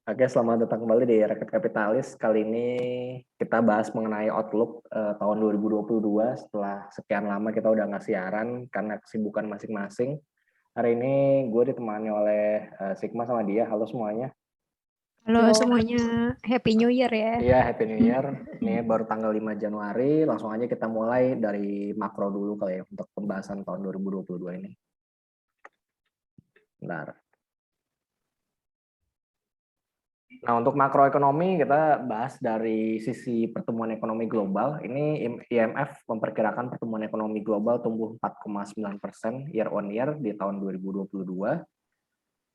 Oke, selamat datang kembali di Rakyat Kapitalis. Kali ini kita bahas mengenai outlook tahun 2022 setelah sekian lama kita udah nggak siaran karena kesibukan masing-masing. Hari ini gue ditemani oleh Sigma sama dia. Halo semuanya. Halo semuanya, Happy New Year ya. Iya, Happy New Year. Ini baru tanggal 5 Januari. Langsung aja kita mulai dari makro dulu kali ya untuk pembahasan tahun 2022 ini. Bentar. Nah, untuk makroekonomi kita bahas dari sisi pertumbuhan ekonomi global. Ini IMF memperkirakan pertumbuhan ekonomi global tumbuh 4,9% year on year di tahun 2022.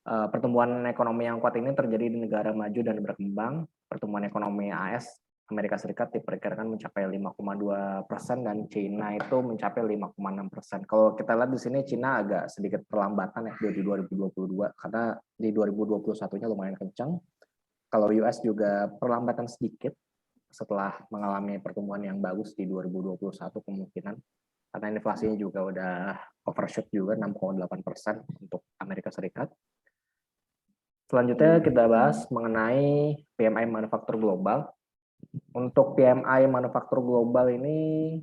Pertumbuhan ekonomi yang kuat ini terjadi di negara maju dan berkembang. Pertumbuhan ekonomi AS, Amerika Serikat diperkirakan mencapai 5,2% dan China itu mencapai 5,6%. Kalau kita lihat di sini China agak sedikit perlambatan ya di 2022 karena di 2021-nya lumayan kencang. Kalau US juga perlambatan sedikit setelah mengalami pertumbuhan yang bagus di 2021 kemungkinan karena inflasinya juga udah overshoot juga 6,8% untuk Amerika Serikat. Selanjutnya kita bahas mengenai PMI manufaktur global. Untuk PMI manufaktur global ini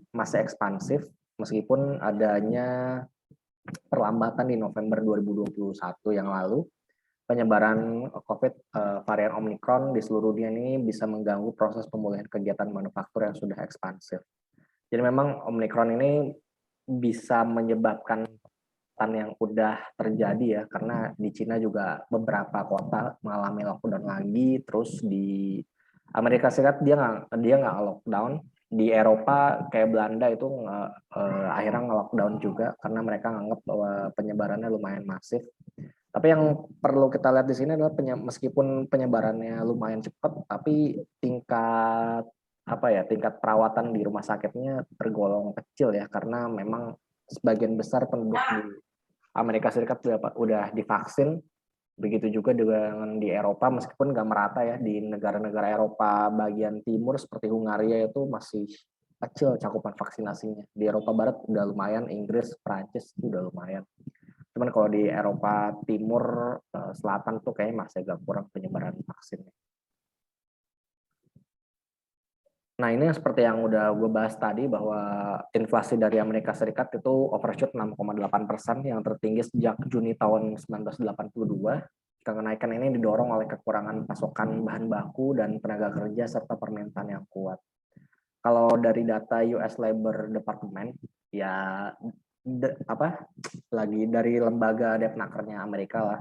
masih ekspansif meskipun adanya perlambatan di November 2021 yang lalu. Penyebaran COVID varian Omicron di seluruh dunia ini bisa mengganggu proses pemulihan kegiatan manufaktur yang sudah ekspansif. Jadi memang Omicron ini bisa menyebabkan yang udah terjadi ya, karena di Cina juga beberapa kota mengalami lockdown lagi, terus di Amerika Serikat dia nggak lockdown, di Eropa kayak Belanda itu akhirnya nge-lockdown juga karena mereka nganggap bahwa penyebarannya lumayan masif. Tapi yang perlu kita lihat di sini adalah meskipun penyebarannya lumayan cepat, tapi tingkat perawatan di rumah sakitnya tergolong kecil ya, karena memang sebagian besar penduduk di Amerika Serikat udah divaksin. Begitu juga dengan di Eropa, meskipun nggak merata ya, di negara-negara Eropa bagian timur seperti Hungaria itu masih kecil cakupan vaksinasinya. Di Eropa Barat udah lumayan, Inggris, Prancis itu udah lumayan. Cuman kalau di Eropa Timur, Selatan tuh kayaknya masih agak kurang penyebaran vaksinnya. Nah, ini seperti yang udah gue bahas tadi bahwa inflasi dari Amerika Serikat itu overshoot 6,8% yang tertinggi sejak Juni tahun 1982. Kenaikan ini didorong oleh kekurangan pasokan bahan baku dan tenaga kerja serta permintaan yang kuat. Kalau dari data US Labor Department, ya lagi dari lembaga Depnakernya Amerika lah,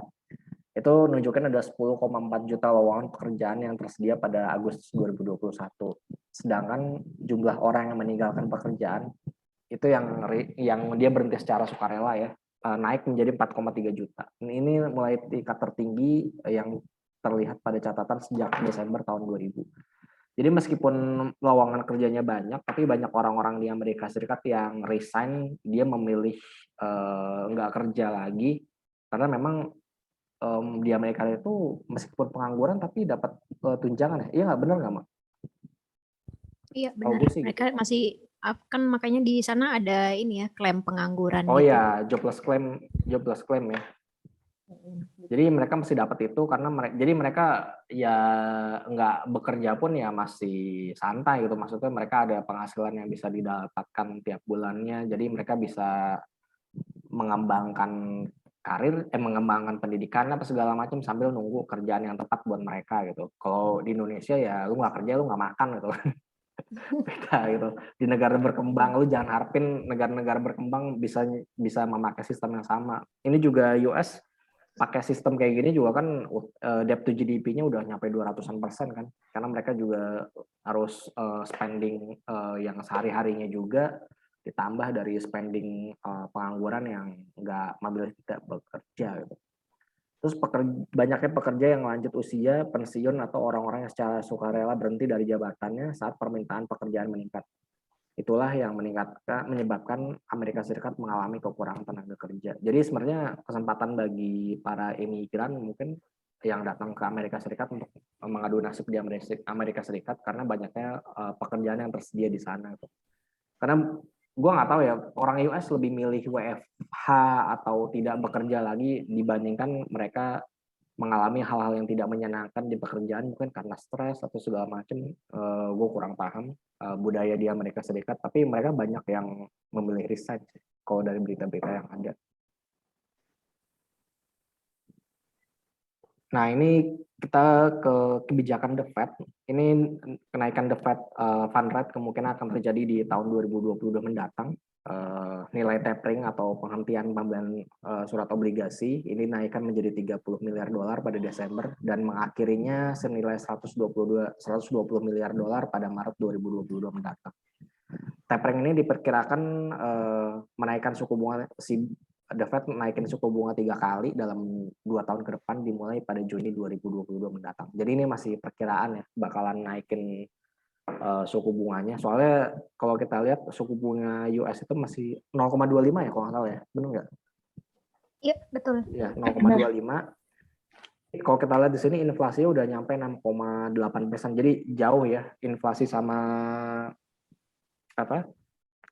itu nunjukin ada 10,4 juta lowongan pekerjaan yang tersedia pada Agustus 2021. Sedangkan jumlah orang yang meninggalkan pekerjaan itu yang dia berhenti secara sukarela ya, naik menjadi 4,3 juta. Ini mulai tingkat tertinggi yang terlihat pada catatan sejak Desember tahun 2000. Jadi meskipun lowongan kerjanya banyak, tapi banyak orang-orang di Amerika Serikat yang resign, dia memilih nggak kerja lagi karena memang di Amerika itu meskipun pengangguran tapi dapat tunjangan ya. Iya nggak, benar nggak, Mak? Iya Oh, benar. gue sih Mereka gitu. masih kan makanya di sana ada ini ya klaim pengangguran Oh gitu. ya, jobless claim ya. Jadi mereka mesti dapat itu karena mereka ya nggak bekerja pun ya masih santai gitu. Maksudnya mereka ada penghasilan yang bisa didapatkan tiap bulannya. Jadi mereka bisa mengembangkan mengembangkan pendidikannya apa segala macam sambil nunggu kerjaan yang tepat buat mereka gitu. Kalau di Indonesia ya lu nggak kerja lu nggak makan gitu. Beda gitu. Di negara berkembang lu jangan harapin negara-negara berkembang bisa bisa memakai sistem yang sama. Ini juga US pakai sistem kayak gini juga kan, debt to GDP-nya udah nyampe 200% kan, karena mereka juga harus spending yang sehari-harinya juga ditambah dari spending pengangguran yang nggak tidak bekerja gitu. Terus banyaknya pekerja yang lanjut usia, pensiun, atau orang-orang yang secara sukarela berhenti dari jabatannya saat permintaan pekerjaan meningkat. Itulah yang menyebabkan Amerika Serikat mengalami kekurangan tenaga kerja. Jadi sebenarnya kesempatan bagi para imigran mungkin yang datang ke Amerika Serikat untuk mengadu nasib di Amerika Serikat karena banyaknya pekerjaan yang tersedia di sana. Karena gue nggak tahu ya, orang US lebih milih WFH atau tidak bekerja lagi dibandingkan mereka mengalami hal-hal yang tidak menyenangkan di pekerjaan, mungkin karena stres atau segala macam. Gue kurang paham budaya di Amerika Serikat, tapi mereka banyak yang memilih resign sih, kalau dari berita-berita yang ada. Nah, ini kita ke kebijakan The Fed. Ini kenaikan The Fed fund rate kemungkinan akan terjadi di tahun 2022 mendatang. Nilai tapering atau penghentian pembelian surat obligasi ini naikkan menjadi 30 miliar dolar pada Desember dan mengakhirinya senilai 120 miliar dolar pada Maret 2022 mendatang. Tapering ini diperkirakan menaikkan suku bunga The Fed naikin suku bunga 3 kali dalam 2 tahun ke depan dimulai pada Juni 2022 mendatang. Jadi ini masih perkiraan ya, bakalan naikin suku bunganya. Soalnya kalau kita lihat suku bunga US itu masih 0,25 ya kalau nggak salah ya, benar nggak? Iya betul. Ya 0,25. Kalau kita lihat di sini inflasinya udah nyampe 6,8%. Jadi jauh ya inflasi sama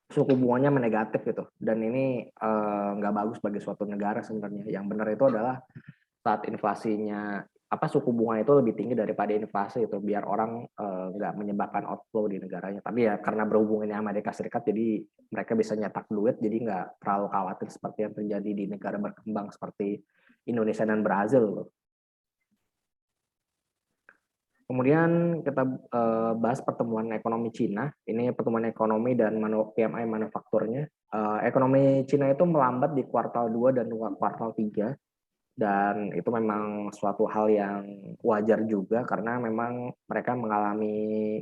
suku bunganya negatif gitu, dan ini nggak bagus bagi suatu negara sebenarnya. Yang benar itu adalah saat inflasinya suku bunga itu lebih tinggi daripada inflasi itu, biar orang nggak menyebabkan outflow di negaranya. Tapi ya karena berhubungannya Amerika Serikat, jadi mereka bisa nyetak duit, jadi nggak terlalu khawatir seperti yang terjadi di negara berkembang seperti Indonesia dan Brazil. Kemudian kita bahas pertumbuhan ekonomi Cina. Ini pertumbuhan ekonomi dan PMI manufakturnya. Ekonomi Cina itu melambat di kuartal 2 dan kuartal 3. Dan itu memang suatu hal yang wajar juga karena memang mereka mengalami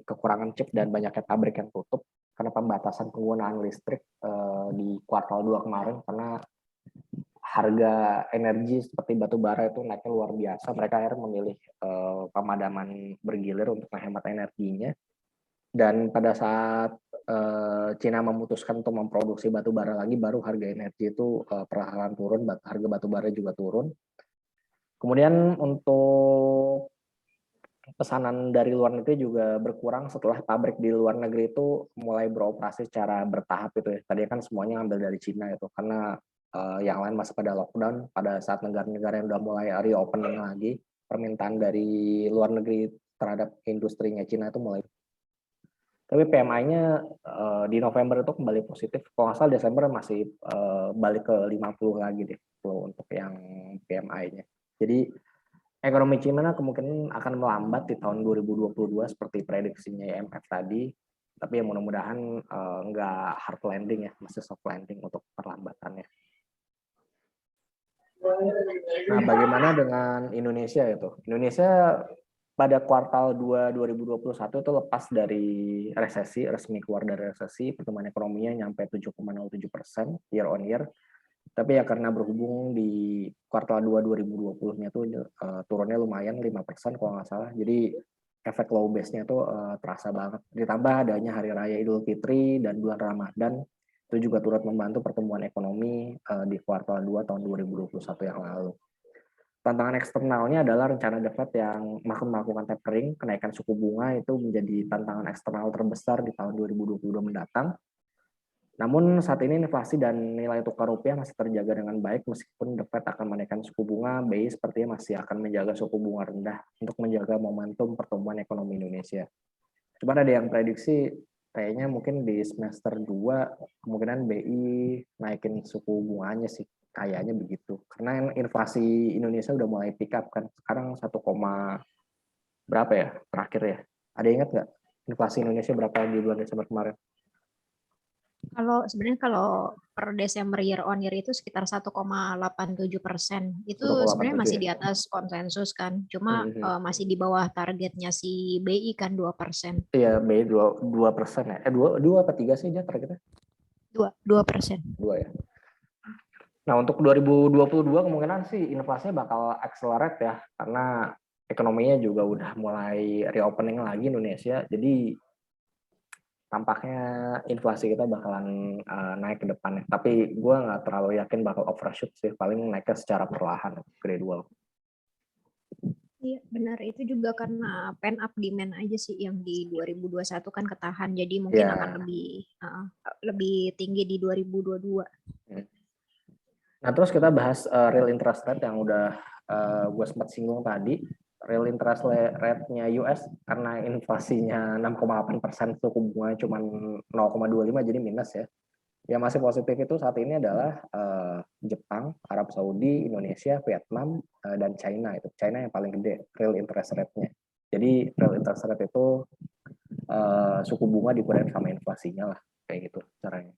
kekurangan chip dan banyaknya pabrik yang tutup karena pembatasan penggunaan listrik di kuartal 2 kemarin, karena harga energi seperti batu bara itu naiknya luar biasa. Mereka akhirnya memilih pemadaman bergilir untuk menghemat energinya. Dan pada saat Cina memutuskan untuk memproduksi batu bara lagi, baru harga energi itu perlahan turun, harga batu bara juga turun. Kemudian untuk pesanan dari luar negeri juga berkurang setelah pabrik di luar negeri itu mulai beroperasi secara bertahap itu ya. Tadi kan semuanya ambil dari Cina itu, karena yang lain masih pada lockdown. Pada saat negara-negara yang udah mulai reopening lagi, permintaan dari luar negeri terhadap industrinya Cina itu mulai. Tapi PMI-nya di November itu kembali positif. Kalau nggak salah Desember masih balik ke 50 lagi deh untuk yang PMI-nya. Jadi ekonomi Cina kemungkinan akan melambat di tahun 2022 seperti prediksinya IMF tadi. Tapi ya mudah-mudahan nggak hard landing ya, masih soft landing untuk perlambatannya. Nah, bagaimana dengan Indonesia itu? Indonesia pada kuartal 2 2021 itu lepas dari resesi, resmi keluar dari resesi, pertumbuhan ekonominya nyampe 7,07% year on year. Tapi ya karena berhubung di kuartal 2 2020-nya tuh turunnya lumayan 5% kalau nggak salah. Jadi efek low base-nya tuh terasa banget. Ditambah adanya Hari Raya Idul Fitri dan bulan Ramadan, itu juga turut membantu pertumbuhan ekonomi di kuartal 2 tahun 2021 yang lalu. Tantangan eksternalnya adalah rencana The Fed yang akan melakukan tapering, kenaikan suku bunga itu menjadi tantangan eksternal terbesar di tahun 2022 mendatang. Namun saat ini inflasi dan nilai tukar rupiah masih terjaga dengan baik, meskipun The Fed akan menaikkan suku bunga, BI sepertinya masih akan menjaga suku bunga rendah untuk menjaga momentum pertumbuhan ekonomi Indonesia. Cuma ada yang prediksi kayaknya mungkin di semester 2 kemungkinan BI naikin suku bunganya sih, kayaknya begitu. Karena inflasi Indonesia udah mulai pick up kan, sekarang 1, berapa ya terakhir ya? Ada ingat nggak inflasi Indonesia berapa di bulan Desember kemarin? Sebenarnya kalau per Desember year on year itu sekitar 1,87%. Itu sebenarnya 1,87 masih ya? di atas konsensus kan. Cuma masih di bawah targetnya si BI kan 2%. Iya, BI 2% ya. 2 apa 3 sih dia targetnya? 2%. 2 ya. Nah, untuk 2022 kemungkinan sih inflasinya bakal accelerate ya, karena ekonominya juga udah mulai reopening lagi Indonesia. Jadi tampaknya inflasi kita bakalan naik ke depannya. Tapi gue nggak terlalu yakin bakal overshoot sih, paling naiknya secara perlahan, gradual. Iya benar, itu juga karena pent up demand aja sih yang di 2021 kan ketahan, jadi mungkin akan lebih tinggi di 2022. Nah, terus kita bahas real interest rate yang udah gue sempat singgung tadi, real interest rate-nya US karena inflasinya 6,8%, suku bunganya cuma 0,25 jadi minus ya. Yang masih positif itu saat ini adalah Jepang, Arab Saudi, Indonesia, Vietnam, dan China. Itu China yang paling gede real interest rate-nya. Jadi real interest rate itu suku bunga dikurangi sama inflasinya lah, kayak gitu caranya.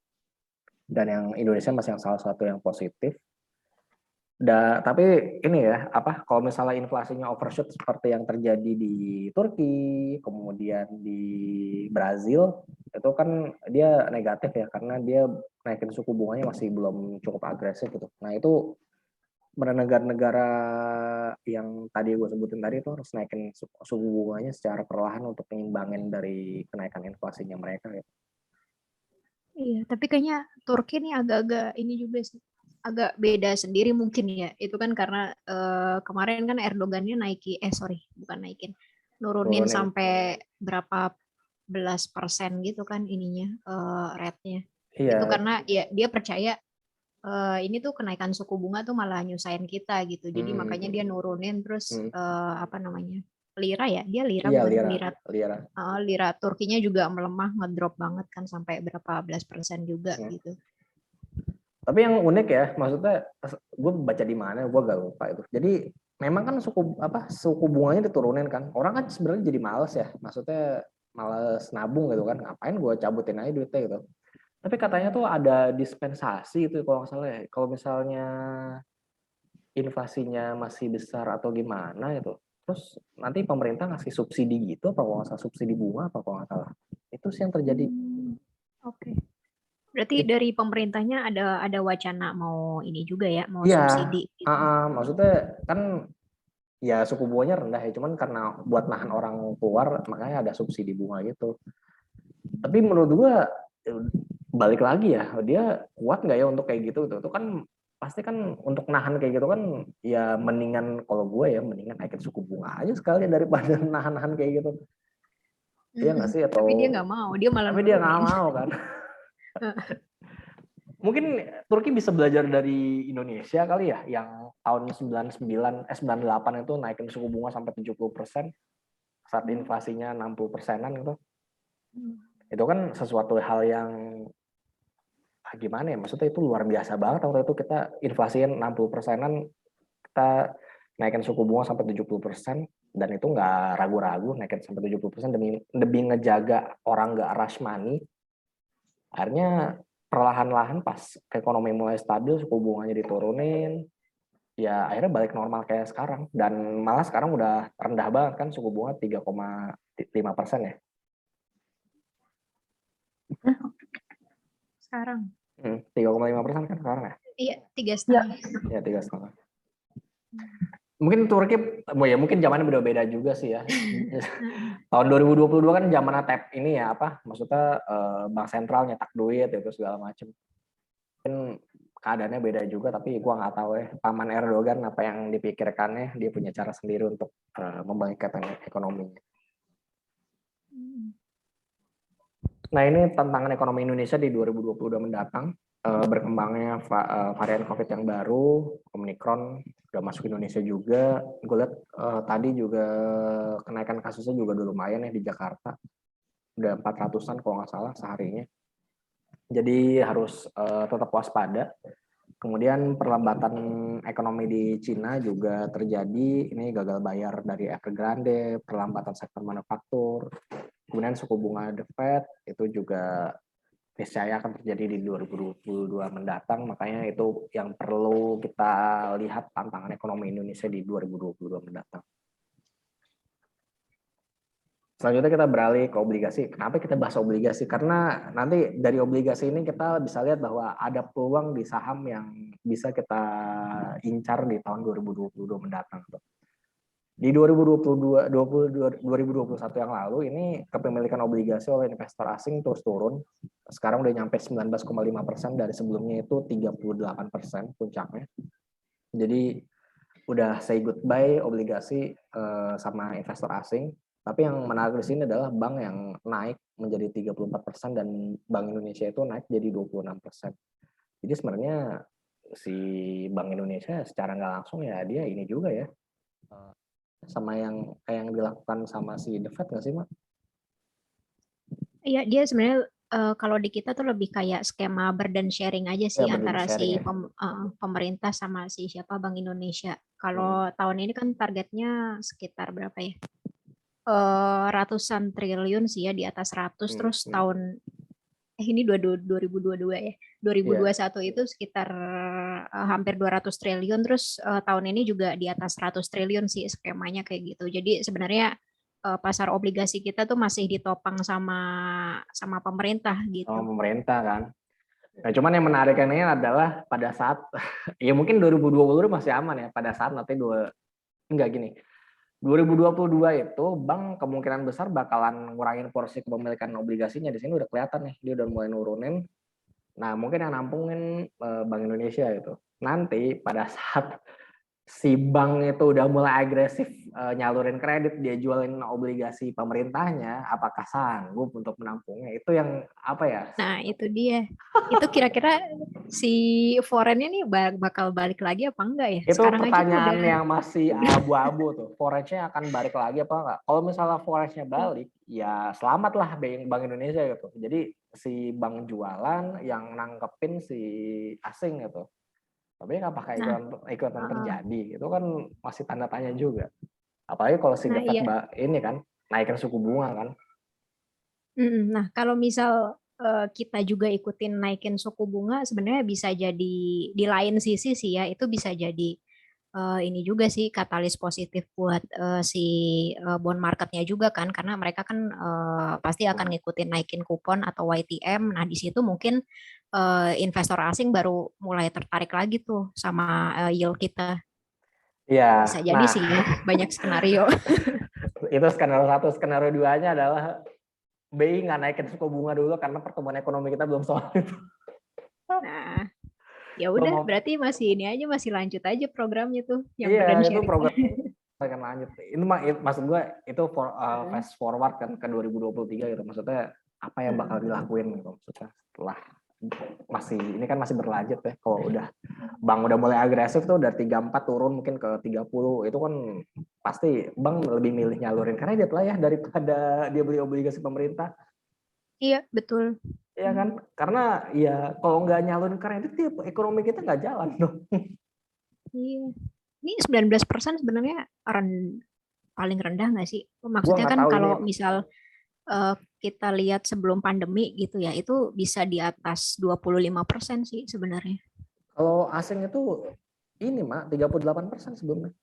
Dan yang Indonesia masih yang salah satu yang positif. Tapi ini ya, kalau misalnya inflasinya overshoot seperti yang terjadi di Turki, kemudian di Brazil, itu kan dia negatif ya, karena dia naikin suku bunganya masih belum cukup agresif gitu. Nah itu negara-negara yang tadi gue sebutin tadi itu harus naikin suku bunganya secara perlahan untuk mengimbangin dari kenaikan inflasinya mereka gitu. Iya, tapi kayaknya Turki nih agak-agak ini juga sih, agak beda sendiri mungkin ya. Itu kan karena kemarin kan Erdogannya nurunin Turunin. sampai berapa belas persen gitu kan ininya rate-nya. Iya. Itu karena ya dia percaya ini tuh kenaikan suku bunga tuh malah nyusahin kita gitu. Jadi makanya dia nurunin terus apa namanya? Lira ya, dia lira Iya, bukan lira. lira Turkinya juga melemah, ngedrop banget kan sampai berapa belas persen juga gitu. Tapi yang unik ya, maksudnya gue baca di mana, gue gak lupa itu. Jadi memang kan suku bunganya diturunin kan. Orang kan sebenarnya jadi males ya, maksudnya males nabung gitu kan. Ngapain gue cabutin aja duitnya gitu. Tapi katanya tuh ada dispensasi itu kalau nggak salah ya. Kalau misalnya inflasinya masih besar atau gimana itu, terus nanti pemerintah ngasih subsidi gitu, apa kalau nggak salah subsidi bunga, apa kalau nggak salah. Itu sih yang terjadi. Oke. Berarti dari pemerintahnya ada wacana mau ini juga ya, mau Iya, subsidi gitu. maksudnya kan ya suku bunganya rendah ya, cuman karena buat nahan orang keluar makanya ada subsidi bunga gitu. Tapi menurut gua balik lagi ya, dia kuat nggak ya untuk kayak gitu tuh? Itu kan pasti kan untuk nahan kayak gitu kan ya mendingan, kalau gue ya mendingan naikin suku bunga aja sekali daripada nahan-nahan kayak gitu. Iya nggak sih? Atau Tapi dia nggak mau, dia malah tapi dia nggak nurunin. mau kan? Mungkin Turki bisa belajar dari Indonesia kali ya, yang tahun 98 itu naikin suku bunga sampai 70% saat inflasinya 60%-an gitu. Itu kan sesuatu hal yang gimana ya, maksudnya itu luar biasa banget. Waktu itu kita inflasinya 60%-an, kita naikin suku bunga sampai 70%, dan itu nggak ragu-ragu naikin sampai 70% demi ngejaga orang nggak rush money. Akhirnya perlahan-lahan pas ekonomi mulai stabil, suku bunganya diturunin, ya akhirnya balik normal kayak sekarang. Dan malah sekarang udah rendah banget kan suku bunga 3,5% ya. Sekarang 3,5% kan sekarang ya? iya 3,5. Ya 3,5. Mungkin Turki, ya mungkin zamannya beda-beda juga sih ya. Tahun 2022 kan zamannya tap ini ya, maksudnya bank sentral nyetak duit itu segala macam. Mungkin keadaannya beda juga, tapi gua nggak tahu ya Paman Erdogan apa yang dipikirkannya. Dia punya cara sendiri untuk membangkitkan ekonominya. Nah ini tantangan ekonomi Indonesia di 2022 mendatang. Berkembangnya varian COVID yang baru, Omicron udah masuk Indonesia juga. Gue lihat tadi juga kenaikan kasusnya juga udah lumayan ya di Jakarta, udah 400-an kalau nggak salah seharinya. Jadi harus tetap waspada. Kemudian perlambatan ekonomi di Cina juga terjadi. Ini gagal bayar dari Evergrande, perlambatan sektor manufaktur. Kemudian suku bunga The Fed itu juga niscaya akan terjadi di 2022 mendatang. Makanya itu yang perlu kita lihat, tantangan ekonomi Indonesia di 2022 mendatang. Selanjutnya kita beralih ke obligasi. Kenapa kita bahas obligasi? Karena nanti dari obligasi ini kita bisa lihat bahwa ada peluang di saham yang bisa kita incar di tahun 2022 mendatang. Di 2021 yang lalu ini kepemilikan obligasi oleh investor asing terus turun. Sekarang udah nyampe 19,5%, dari sebelumnya itu 38% puncaknya. Jadi udah say goodbye obligasi sama investor asing. Tapi yang menarik di sini adalah bank yang naik menjadi 34% dan Bank Indonesia itu naik jadi 26%. Jadi sebenarnya si Bank Indonesia secara nggak langsung ya dia ini juga ya, sama yang kayak yang dilakukan sama si The Fed nggak sih, Mak? Iya, dia sebenarnya kalau di kita tuh lebih kayak skema burden sharing aja Ya sih burden antara sharing si ya. pemerintah sama si siapa Bank Indonesia. Hmm. Kalau tahun ini kan targetnya sekitar berapa ya? Ratusan triliun sih ya, di atas 100. Hmm. Terus tahun ini 2022 ya. Iya. 2021 itu sekitar hampir 200 triliun. Terus tahun ini juga di atas 100 triliun sih skemanya kayak gitu. Jadi sebenarnya pasar obligasi kita tuh masih ditopang sama sama pemerintah Sama gitu. pemerintah kan. Nah, cuman yang menariknya adalah pada saat ya mungkin 2020 masih aman ya, pada saat nanti enggak gini. 2022 itu bank kemungkinan besar bakalan ngurangin porsi kepemilikan obligasinya. Di sini udah kelihatan nih, dia udah mulai nurunin. Nah, mungkin yang nampungin Bank Indonesia itu. Nanti pada saat si bank itu udah mulai agresif nyalurin kredit, dia jualin obligasi pemerintahnya, apakah sanggup untuk menampungnya? Itu yang apa ya? Nah, itu dia. Itu kira-kira si foreign ini bakal balik lagi apa enggak ya? Itu Sekarang aja tuh pertanyaan yang masih udah abu-abu tuh. Forex-nya akan balik lagi apa enggak? Kalau misalnya forex-nya balik, ya selamatlah Bank Indonesia gitu. Jadi si bank jualan yang nangkepin si asing gitu. Tapi apakah nah, ikutan uh, terjadi? Itu kan masih tanda tanya juga. Apalagi kalau si The nah Fed iya. ini kan naikkan suku bunga kan. Nah, kalau misal kita juga ikutin naikin suku bunga, sebenarnya bisa jadi di lain sisi sih ya, itu bisa jadi ini juga sih katalis positif buat si bond marketnya juga kan, karena mereka kan pasti akan ngikutin naikin kupon atau YTM. Nah, di situ mungkin investor asing baru mulai tertarik lagi tuh sama yield kita. Iya, Bisa jadi nah sih ya, banyak skenario. itu skenario satu. Skenario duanya adalah BI nggak naikin suku bunga dulu karena pertumbuhan ekonomi kita belum solid. Nah, ya Belum udah mau. berarti masih ini aja, masih lanjut aja programnya tuh yang Iya, burden itu sharing. program akan lanjut. Itu maksud gue itu fast forward kan ke 2023 gitu. Maksudnya apa yang bakal dilakuin gitu maksudnya setelah ini kan masih berlanjut ya. Kalau udah bank udah mulai agresif tuh dari 34 turun mungkin ke 30 itu kan pasti bank lebih milih nyalurin kredit lah ya daripada dia beli obligasi pemerintah. Iya, betul. Iya kan? Karena ya kalau nggak nyalurin kredit ya ekonomi kita nggak jalan dong. Iya. Ini 19% sebenarnya paling rendah nggak sih? Gue Maksudnya nggak kan tahu ini. kalau misal kita lihat sebelum pandemi gitu ya, itu bisa di atas 25% sih sebenarnya. Kalau asing itu ini mak 38% sebelumnya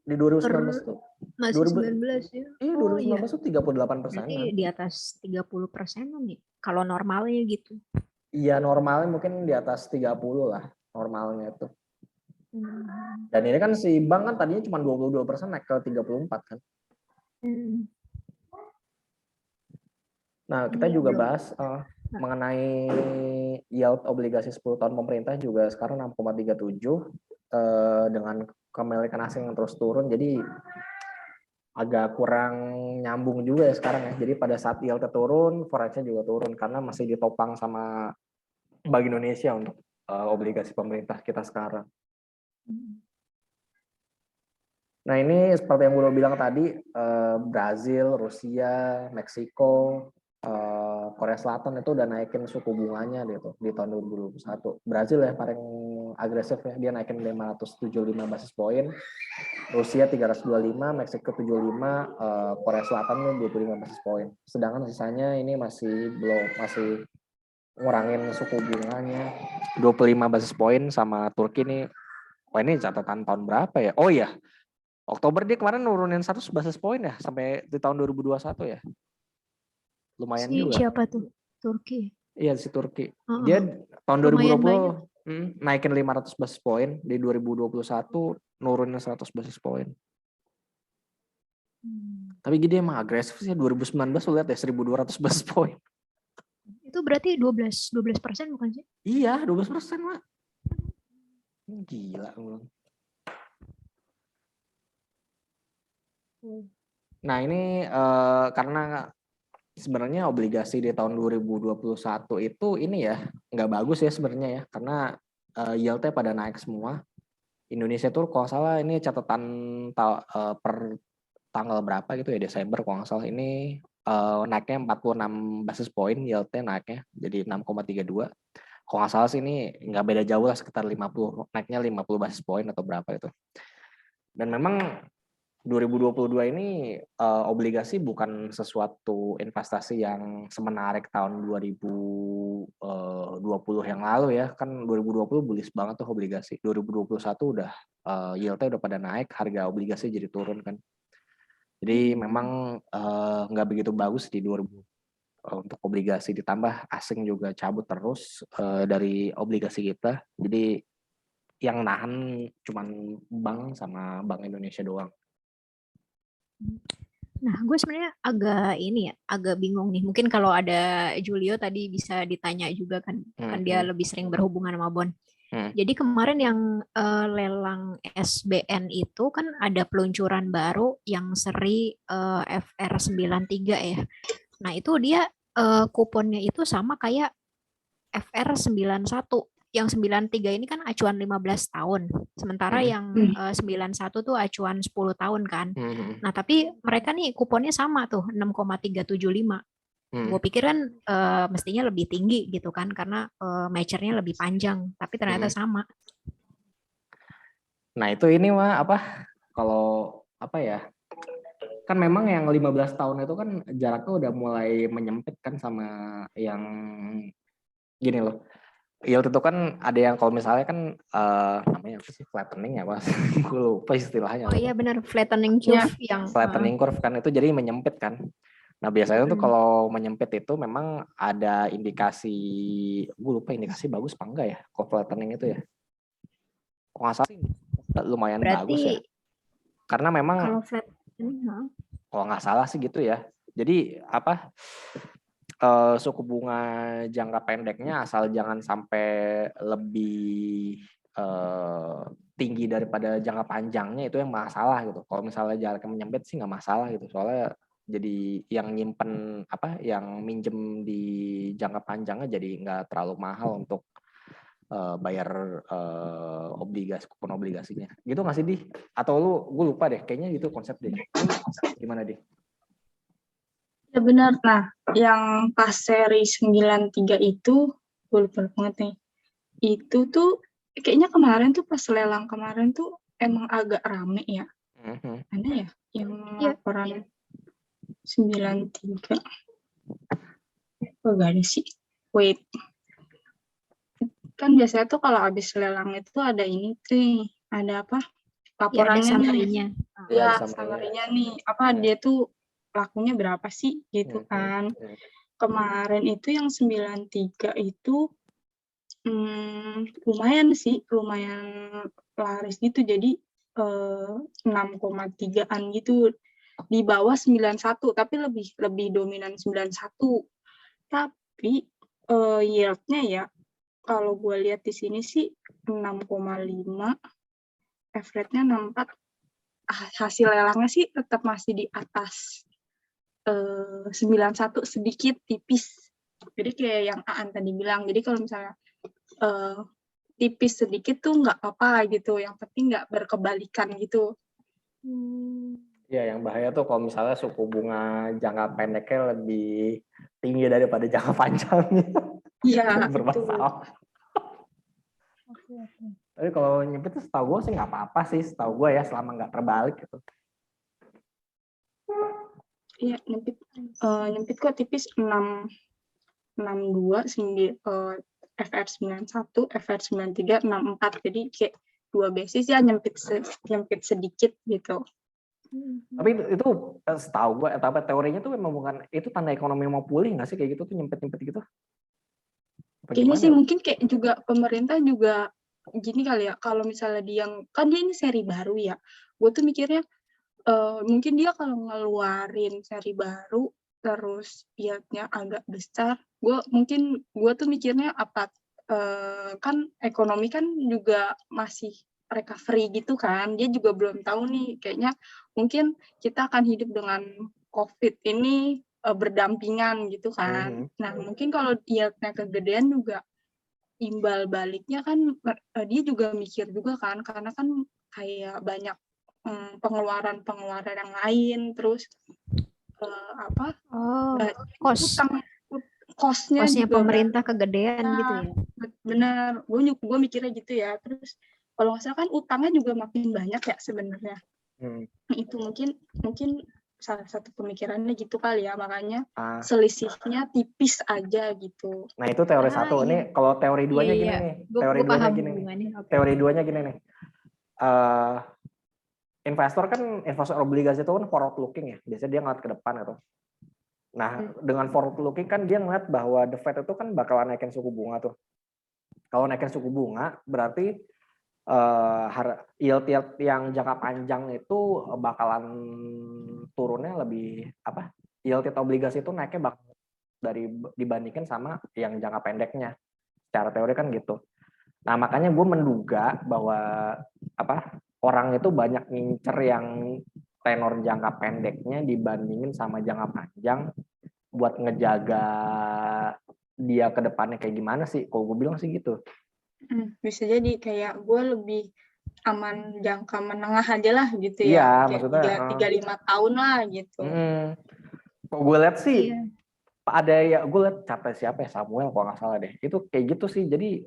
di Per 2019 tuh masih 2000 19 ya. iya Oh iya, 2019 tuh 38 berarti persenan. di atas 30%-an nih. Kalau normalnya gitu. Iya normalnya mungkin di atas 30 lah normalnya tuh. Hmm. Dan ini kan si bank kan tadinya cuma 22% naik ke 34 kan. Hmm. Nah kita Iya, juga belum. bahas mengenai yield obligasi 10 tahun pemerintah juga sekarang 6,37 dengan kepemilikan asing yang terus turun. Jadi agak kurang nyambung juga ya sekarang ya. Jadi pada saat yield turun, forex-nya juga turun karena masih ditopang sama Bank Indonesia untuk obligasi pemerintah kita sekarang. Nah ini seperti yang gue bilang tadi, Brazil, Rusia, Meksiko, Korea Selatan itu udah naikin suku bunganya gitu di tahun 2021. Brazil ya paling agresif ya, dia naikin 575 basis poin, Rusia 325, Meksiko 75, Korea Selatan 25 basis poin. Sedangkan sisanya ini masih ngurangin suku bunganya 25 basis poin sama Turki nih. Wah ini catatan tahun berapa ya? Oh iya, Oktober dia kemarin nurunin 100 basis poin ya sampai di tahun 2021 ya. Lumayan juga. Siapa tuh? Turki. Iya si Turki. Dia Heeh. tahun Lumayan 2020 banyak. naikin 500 basis poin, di 2021 nurunin 100 basis poin. Tapi dia emang agresif sih 2019 lu lihat ya 1.200 basis poin. Itu berarti 12% bukan sih? Iya 12%, Mak. Gila. Nah ini karena sebenarnya obligasi di tahun 2021 itu ini ya nggak bagus ya sebenarnya ya karena yield-nya pada naik semua. Indonesia tuh kalau nggak salah ini catatan per tanggal berapa gitu ya, Desember kalau nggak salah ini naiknya 46 basis point, yield-nya naiknya jadi 6,32. Kalau nggak salah sih ini nggak beda jauh lah, sekitar 50, naiknya 50 basis point atau berapa itu. Dan memang 2022 ini obligasi bukan sesuatu investasi yang semenarik tahun 2020 yang lalu ya. Kan 2020 bullish banget tuh obligasi. 2021 udah yield-nya udah pada naik, harga obligasi jadi turun kan. Jadi memang nggak begitu bagus di 2020 untuk obligasi, ditambah asing juga cabut terus dari obligasi kita. Jadi yang nahan cuman bank sama Bank Indonesia doang. Nah, gue sebenarnya agak ini ya, agak bingung nih. Mungkin kalau ada Julio tadi bisa ditanya juga kan, kan dia lebih sering berhubungan sama bond. Jadi kemarin yang lelang SBN itu kan ada peluncuran baru yang seri FR93 ya. Nah, itu dia kuponnya itu sama kayak FR91. Yang 93 ini kan acuan 15 tahun. Sementara yang 91 tuh acuan 10 tahun kan. Nah, tapi mereka nih kuponnya sama tuh 6,375. Gue pikir kan mestinya lebih tinggi gitu kan karena maturnya lebih panjang, tapi ternyata sama. Nah, itu ini mah apa? Kalau apa ya? Kan memang yang 15 tahun itu kan jaraknya udah mulai menyempit kan sama yang gini loh. Yield itu kan ada yang kalau misalnya kan namanya apa sih, flattening ya Mas? Gue lupa istilahnya. Oh iya benar, flattening curve yang flattening curve kan itu jadi menyempit kan. Nah biasanya tuh kalau menyempit itu memang ada indikasi, gue lupa indikasi bagus apa enggak ya kalau flattening itu ya. Kalau nggak salah sih lumayan berarti bagus ya. Karena memang kalau flattening, kalau nggak salah sih gitu ya. Jadi apa? Suku bunga jangka pendeknya asal jangan sampai lebih tinggi daripada jangka panjangnya, itu yang masalah gitu. Kalau misalnya jaraknya menyempit sih nggak masalah gitu, soalnya jadi yang nyimpen apa, yang minjem di jangka panjangnya jadi nggak terlalu mahal untuk bayar obligasi, kupon obligasinya. Gitu nggak sih, Di? Atau gue lupa deh, kayaknya gitu konsep deh. Gimana, Di? Ya benar. Nah, yang pas seri 93 itu, gue lupa banget nih. Itu tuh kayaknya kemarin tuh pas lelang kemarin tuh emang agak rame ya. Mana ya yang laporan 93? Oh, gak ada sih. Wait. Kan biasanya tuh kalau habis lelang itu ada ini tuh, ada apa? Laporannya nih. Ya, summary-nya nih. Apa dia tuh lakunya berapa sih gitu kan. Kemarin itu yang 93 itu lumayan sih, lumayan laris gitu. Jadi 6,3-an gitu, di bawah 91, tapi lebih dominan 91. Tapi yield-nya ya kalau gue lihat di sini sih 6,5, average-nya 64. Hasil lelangnya sih tetap masih di atas 91, sedikit tipis. Jadi kayak yang Aan tadi bilang, jadi kalau misalnya tipis sedikit tuh nggak apa-apa gitu, yang penting nggak berkebalikan gitu. Ya, yang bahaya tuh kalau misalnya suku bunga jangka pendeknya lebih tinggi daripada jangka panjangnya. Iya, bermasalah. Tapi kalau nyempit tuh setahu gue sih nggak apa-apa sih, setahu gue ya, selama nggak terbalik gitu. Iya, nyempit kok tipis 62, FR91, FR93, 64. Jadi kayak 2 basis ya nyempit sedikit gitu. Tapi itu setahu gue, tapi teorinya tuh memang bukan, itu tanda ekonomi mau pulih nggak sih kayak gitu tuh, nyempit-nyempit gitu? Kayaknya sih mungkin kayak juga pemerintah juga gini kali ya, kalau misalnya dia, kan dia ini seri baru ya, gue tuh mikirnya mungkin dia kalau ngeluarin seri baru terus yield-nya agak besar, gue tuh mikirnya apa, kan ekonomi kan juga masih recovery gitu kan, dia juga belum tahu nih, kayaknya mungkin kita akan hidup dengan COVID ini berdampingan gitu kan. Nah mungkin kalau yield-nya kegedean juga imbal baliknya kan dia juga mikir juga kan, karena kan kayak banyak pengeluaran-pengeluaran yang lain, terus apa Oh, kos utang kosnya kosnya juga pemerintah kegedean gitu ya. benar. Gue mikirnya gitu ya. Terus kalau nggak salah kan utangnya juga makin banyak ya sebenarnya. Itu mungkin salah satu pemikirannya gitu kali ya, makanya selisihnya tipis aja gitu. Nah itu teori satu. Iya. Ini kalau teori duanya gini Iya. nih. Gue Teori duanya paham gini nih. hubungannya. Okay. Teori duanya gini nih. Investor obligasi itu kan forward looking ya. Biasanya dia ngeliat ke depan itu. Nah dengan forward looking kan dia ngeliat bahwa the Fed itu kan bakalan naikin suku bunga tuh. Kalau naikin suku bunga berarti yield yang jangka panjang itu bakalan turunnya lebih apa? Yield obligasi itu naiknya dibandingkan sama yang jangka pendeknya. Secara teori kan gitu. Nah makanya gue menduga bahwa orang itu banyak ngincer yang tenor jangka pendeknya dibandingin sama jangka panjang buat ngejaga dia ke depannya kayak gimana sih? Kalau gue bilang sih gitu. Bisa jadi kayak gue lebih aman jangka menengah aja lah gitu ya. Iya, maksudnya 3-5 tahun lah gitu. Kalau gue lihat sih ada ya, gue lihat capek siapa ya, Samuel kalau nggak salah deh. Itu kayak gitu sih. Jadi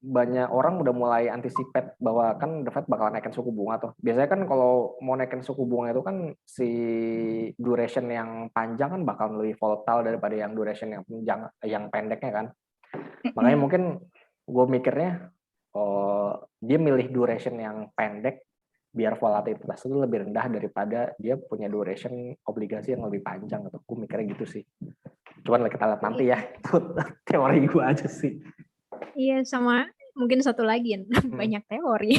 banyak orang udah mulai anticipate bahwa kan The Fed bakal naikin suku bunga tuh. Biasanya kan kalau mau naikin suku bunga itu kan si duration yang panjang kan bakal lebih volatile daripada yang duration yang pendeknya kan. Makanya mungkin gue mikirnya dia milih duration yang pendek biar volatilitas itu lebih rendah daripada dia punya duration obligasi yang lebih panjang gitu. Gue mikirnya gitu sih. Cuman kita lihat nanti ya. Itu teori gue aja sih. Iya, sama mungkin satu lagi banyak teori.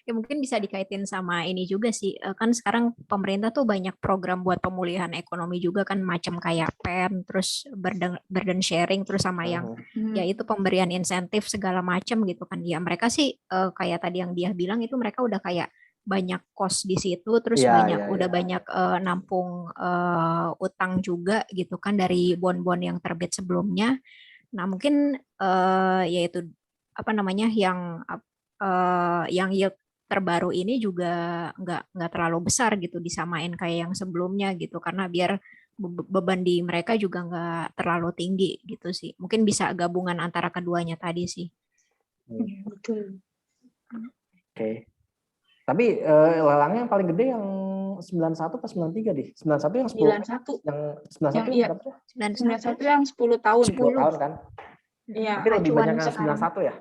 Ya mungkin bisa dikaitin sama ini juga sih. Kan sekarang pemerintah tuh banyak program buat pemulihan ekonomi juga kan, macam kayak PEN, terus burden sharing, terus sama yang yaitu pemberian insentif segala macam gitu kan. Ya mereka sih kayak tadi yang dia bilang itu mereka udah kayak banyak cost di situ, terus banyak nampung utang juga gitu kan dari bond-bond yang terbit sebelumnya. Nah mungkin yaitu apa namanya yang yield terbaru ini juga nggak terlalu besar gitu disamain kayak yang sebelumnya gitu, karena biar beban di mereka juga nggak terlalu tinggi gitu sih. Mungkin bisa gabungan antara keduanya tadi sih. Betul. Oke. Tapi lelangnya yang paling gede yang 91 atau 93 deh? 91 yang 10. 91. Yang 91 yang berapa? 91 yang 10 tahun. 10 tahun kan? Iya. Tapi lebih banyak yang 91 ya?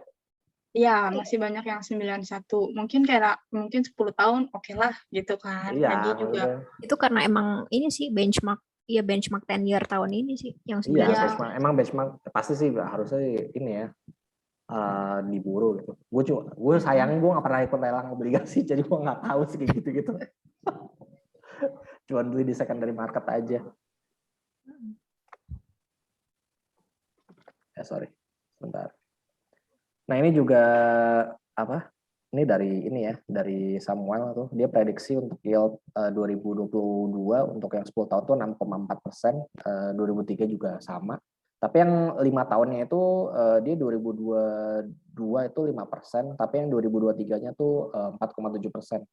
Iya, masih banyak yang 91. Mungkin 10 tahun oke lah gitu kan. Iya, Lagi juga. Itu karena emang ini sih benchmark 10 year tahun ini sih yang 91. Iya, emang benchmark pasti sih harusnya ini ya diburu gitu. Gue sayang gue nggak pernah ikut lelang obligasi, jadi gue nggak tahu sih kayak gitu-gitu. Cuman beli di secondary market aja. Sorry, sebentar. Nah ini juga ini dari Samuel tuh, dia prediksi untuk yield 2022 untuk yang 10 tahun tuh 6,4%, 2003 juga sama. Tapi yang 5 tahunnya itu dia 2022 itu 5%, tapi yang 2023-nya tuh 4,7%.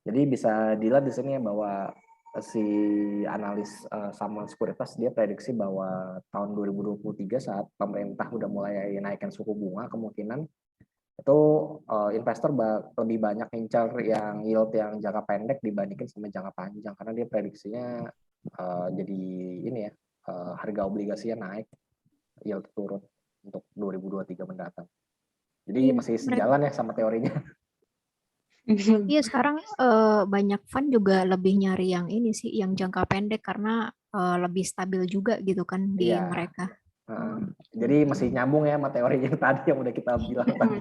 Jadi bisa dilihat di sini ya bahwa si analis Samuel Sekuritas dia prediksi bahwa tahun 2023 saat pemerintah udah mulai naikkan suku bunga, kemungkinan itu investor lebih banyak ngincar yang yield yang jangka pendek dibandingkan sama jangka panjang, karena dia prediksinya jadi ini ya, harga obligasinya naik, yield turun untuk 2023 mendatang. Jadi masih sejalan ya sama teorinya. Iya, sekarang banyak fund juga lebih nyari yang ini sih, yang jangka pendek karena lebih stabil juga gitu kan di mereka. Jadi masih nyambung ya sama teori yang tadi yang udah kita bilang tadi.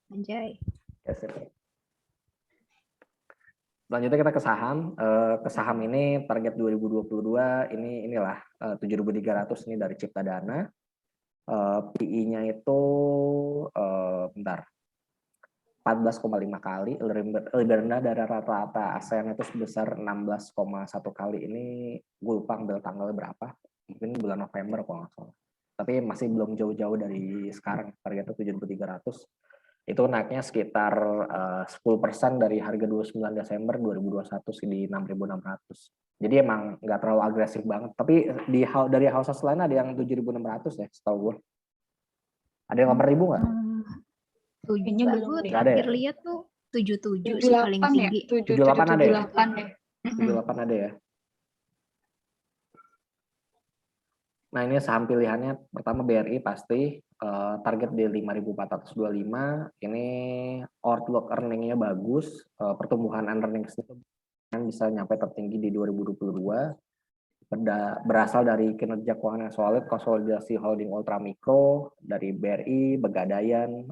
Anjay. Selanjutnya kita ke saham. Ke saham ini target 2022 inilah 7.300 ini dari Cipta Dana. PI-nya itu 14,5 kali, lebih rendah dari rata-rata ASEAN itu sebesar 16,1 kali. Ini gue lupa ambil tanggalnya berapa, mungkin bulan November kalau nggak salah. tapi masih belum jauh-jauh dari sekarang. Targetnya 7.300. Itu naiknya sekitar 10% dari harga 29 Desember 2021 sih di 6.600. Jadi emang nggak terlalu agresif banget. Tapi dari houses lain ada yang 7.600 ya, setahu gue. Ada yang 8.000 nggak? Kayaknya belum Gue deh. terakhir lihat tuh 77 sih paling 78 ya? tinggi. 78 ada ya? 78 deh. 78 ada ya. Nah ini saham pilihannya pertama BRI pasti target di 5.425. Ini outlook earning-nya bagus, pertumbuhan earnings itu bisa nyampe tertinggi di 2022. Berasal dari kinerja keuangan yang solid, konsolidasi holding ultra mikro dari BRI, Pegadaian,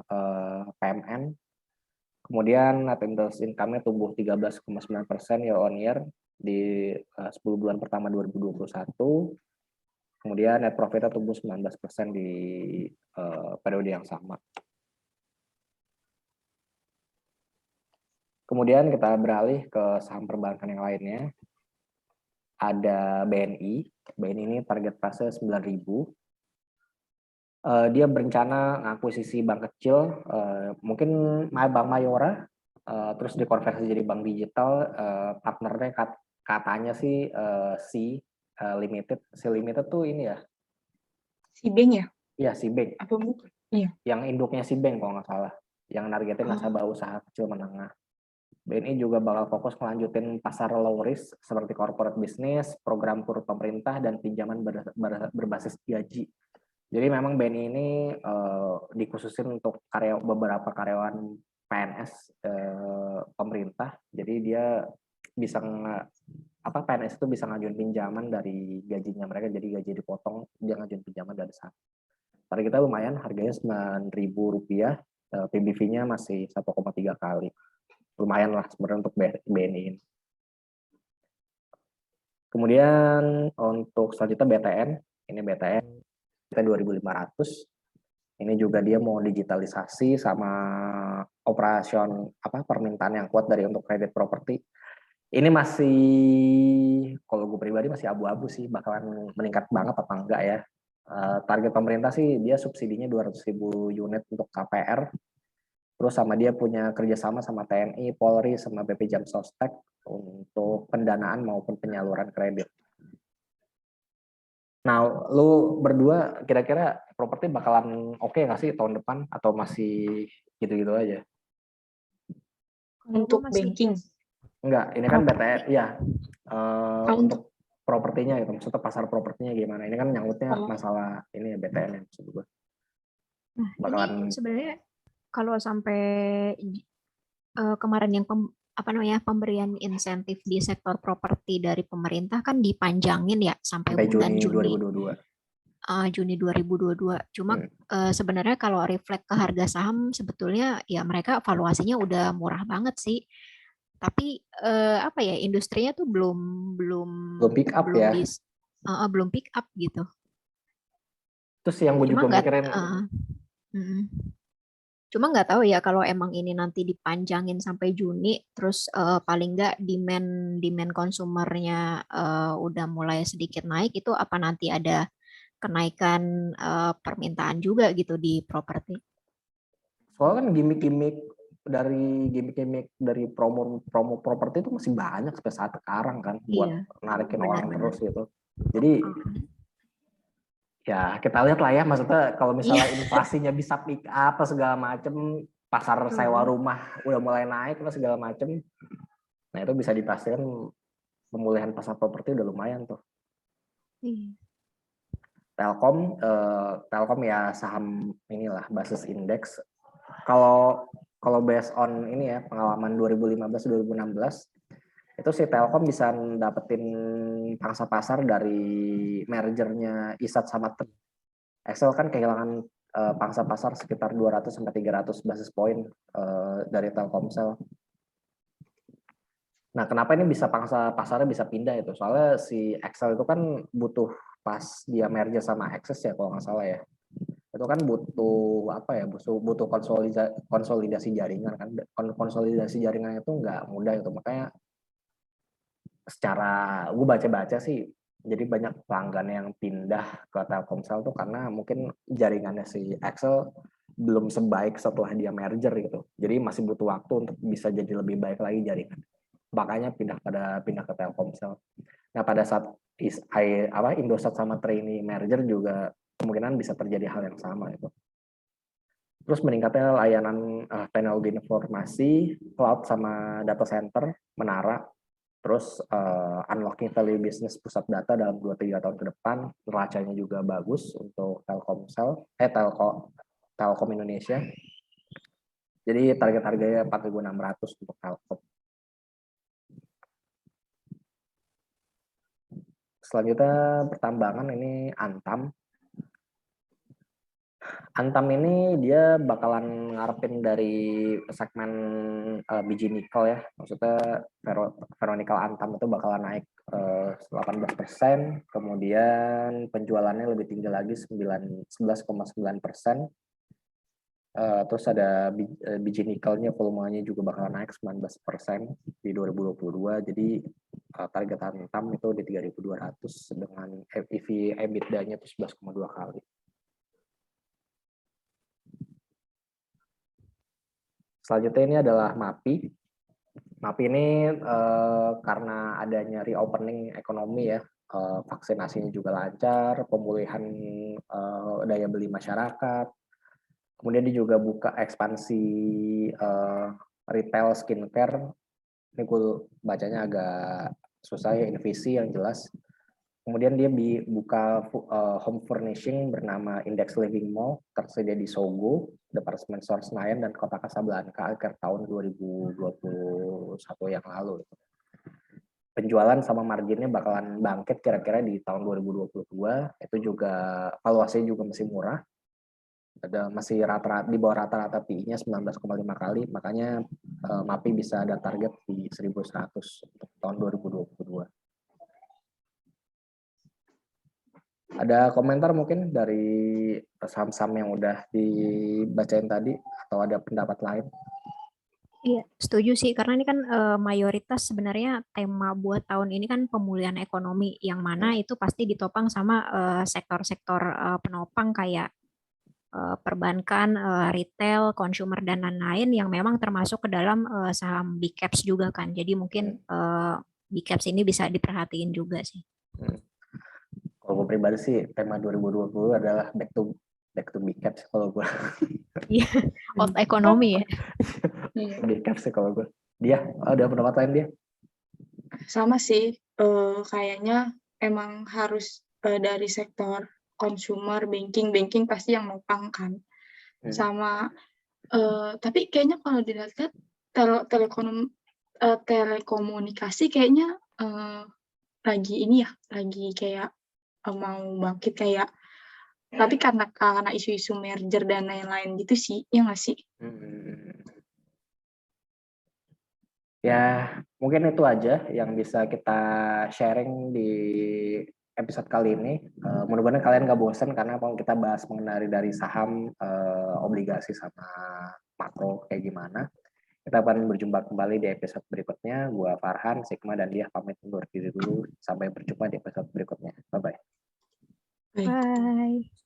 PMN. Kemudian net interest income-nya tumbuh 13,9% year on year di 10 bulan pertama 2021. Kemudian net profitnya tumbuh 19% di periode yang sama. Kemudian kita beralih ke saham perbankan yang lainnya. Ada BNI. BNI ini target price 9.000. Dia berencana ngakuisisi bank kecil, mungkin Bank Mayora, terus dikonversi jadi bank digital. Partnernya katanya sih Limited. Si Limited tuh ini ya. Si Bank ya? Iya, si Bank. Apa bukan? Iya. Yang induknya si Bank kalau nggak salah. Yang nargetin nasabah usaha kecil menengah. BNI juga bakal fokus melanjutin pasar low risk seperti corporate business, program turut pemerintah, dan pinjaman berbasis gaji. Jadi memang BNI ini dikhususin untuk beberapa karyawan PNS pemerintah. Jadi dia bisa PNS itu bisa ngajuin pinjaman dari gajinya mereka, jadi gaji dipotong, dia ngajuin pinjaman dari sana. Target kita lumayan, harganya Rp9.000, PBV-nya masih 1,3 kali. Lumayan lah sebenarnya untuk BNI ini. Kemudian untuk selanjutnya BTN, ini BTN kita 2.500. Ini juga dia mau digitalisasi sama permintaan yang kuat dari untuk kredit properti. Ini masih, kalau gue pribadi masih abu-abu sih, bakalan meningkat banget apa enggak ya. Target pemerintah sih dia subsidinya 200.000 unit untuk KPR. Terus sama dia punya kerjasama sama TNI, Polri, sama BP Jam Sostek untuk pendanaan maupun penyaluran kredit. Nah, lu berdua kira-kira properti bakalan oke nggak sih tahun depan atau masih gitu-gitu aja? Untuk banking? Enggak, ini kan BTN, ya. Untuk propertinya gitu, maksudnya pasar propertinya gimana? Ini kan nyangkutnya masalah ini ya BTN ya maksud gue. Nah, ini sebenarnya kalau sampai kemarin yang pemberian insentif di sektor properti dari pemerintah kan dipanjangin ya sampai bulan Juni 2022. Juni 2022. Cuma sebenarnya kalau reflect ke harga saham sebetulnya ya mereka valuasinya udah murah banget sih. Tapi industrinya tuh belum pick up ya. Belum pick up gitu. Terus yang gue juga mikirin cuma nggak tahu ya kalau emang ini nanti dipanjangin sampai Juni, terus paling nggak demand konsumernya udah mulai sedikit naik, itu apa nanti ada kenaikan permintaan juga gitu di properti? Soalnya kan gimmick-gimmick dari promo properti itu masih banyak sampai saat sekarang kan, buat narikin orang terus gitu. Jadi ya kita lihat lah ya, maksudnya kalau misalnya inflasinya bisa pick up segala macem, pasar sewa rumah udah mulai naik segala macem, nah itu bisa dipastikan pemulihan pasar properti udah lumayan tuh. Telkom ya saham inilah basis indeks. Kalau based on ini ya pengalaman 2015-2016 itu si Telkom bisa dapetin pangsa pasar dari mergernya ISAT sama Excel kan kehilangan pangsa pasar sekitar 200-300 basis point dari Telkomsel. Nah, kenapa ini bisa pangsa pasarnya bisa pindah itu? Soalnya si Excel itu kan butuh pas dia merger sama Access ya kalau nggak salah ya. Itu kan butuh butuh konsolidasi jaringan kan. Konsolidasi jaringan itu nggak mudah itu, makanya secara gue baca-baca sih Jadi banyak pelanggan yang pindah ke Telkomsel tuh karena mungkin jaringannya si Excel belum sebaik setelah dia merger gitu. Jadi masih butuh waktu untuk bisa jadi lebih baik lagi jaringan. Makanya pindah ke Telkomsel. Nah, pada saat Indosat sama Trainee merger juga kemungkinan bisa terjadi hal yang sama itu. Terus meningkatnya layanan teknologi informasi, cloud sama data center, menara, terus unlocking value bisnis pusat data dalam 2-3 tahun ke depan, neracanya juga bagus untuk Telkom Indonesia. Jadi target harganya 4.600 untuk Telkom. Selanjutnya pertambangan ini Antam. Antam ini dia bakalan ngarepin dari segmen biji nikel ya. Maksudnya ferronikel Antam itu bakalan naik 18%, kemudian penjualannya lebih tinggi lagi 11,9%. Terus ada biji nikelnya volumenya juga bakalan naik 19% di 2022. Jadi target Antam itu di 3.200 dengan EV EBITDA-nya itu 11,2 kali. Selanjutnya ini adalah MAPI. MAPI ini karena adanya reopening ekonomi ya, vaksinasinya juga lancar, pemulihan daya beli masyarakat. Kemudian dia juga buka ekspansi retail skincare. Ini gue bacanya agak susah ya, Invisi yang jelas. Kemudian dia buka home furnishing bernama Index Living Mall, tersedia di Sogo, Department Store Senayan, dan Kota Kasablanka akhir tahun 2021 yang lalu. Penjualan sama marginnya bakalan bangkit kira-kira di tahun 2022. Itu juga valuasinya juga masih murah. Masih rata-rata di bawah rata-rata PI-nya 19,5 kali, makanya MAPI bisa ada target di 1.100 untuk tahun 2022. Ada komentar mungkin dari saham-saham yang udah dibacain tadi atau ada pendapat lain? Iya, setuju sih karena ini kan mayoritas sebenarnya tema buat tahun ini kan pemulihan ekonomi yang mana itu pasti ditopang sama sektor-sektor penopang kayak perbankan, retail, consumer dan lain-lain yang memang termasuk ke dalam saham big caps juga kan. Jadi mungkin big caps ini bisa diperhatiin juga sih. Kalau gue pribadi sih tema 2020 adalah back to big caps kalau gue. Iya, old ekonomi ya. Big caps sih kalau gue. Dia ada pendapat lain dia? Sama sih, kayaknya emang harus dari sektor consumer, banking pasti yang nopang kan. Sama tapi kayaknya kalau dilihat telekomunikasi kayaknya lagi ini ya, lagi kayak mau bangkit kayak, tapi karena isu-isu merger dan lain-lain gitu sih, ya nggak sih? Ya, mungkin itu aja yang bisa kita sharing di episode kali ini. Mudah-mudahan kalian gak bosan karena kalau kita bahas mengenai dari saham, obligasi sama makro kayak gimana. Kita akan berjumpa kembali di episode berikutnya. Gua Farhan, Sigma, dan dia pamit undur diri dulu. Sampai berjumpa di episode berikutnya. Bye-bye. Bye.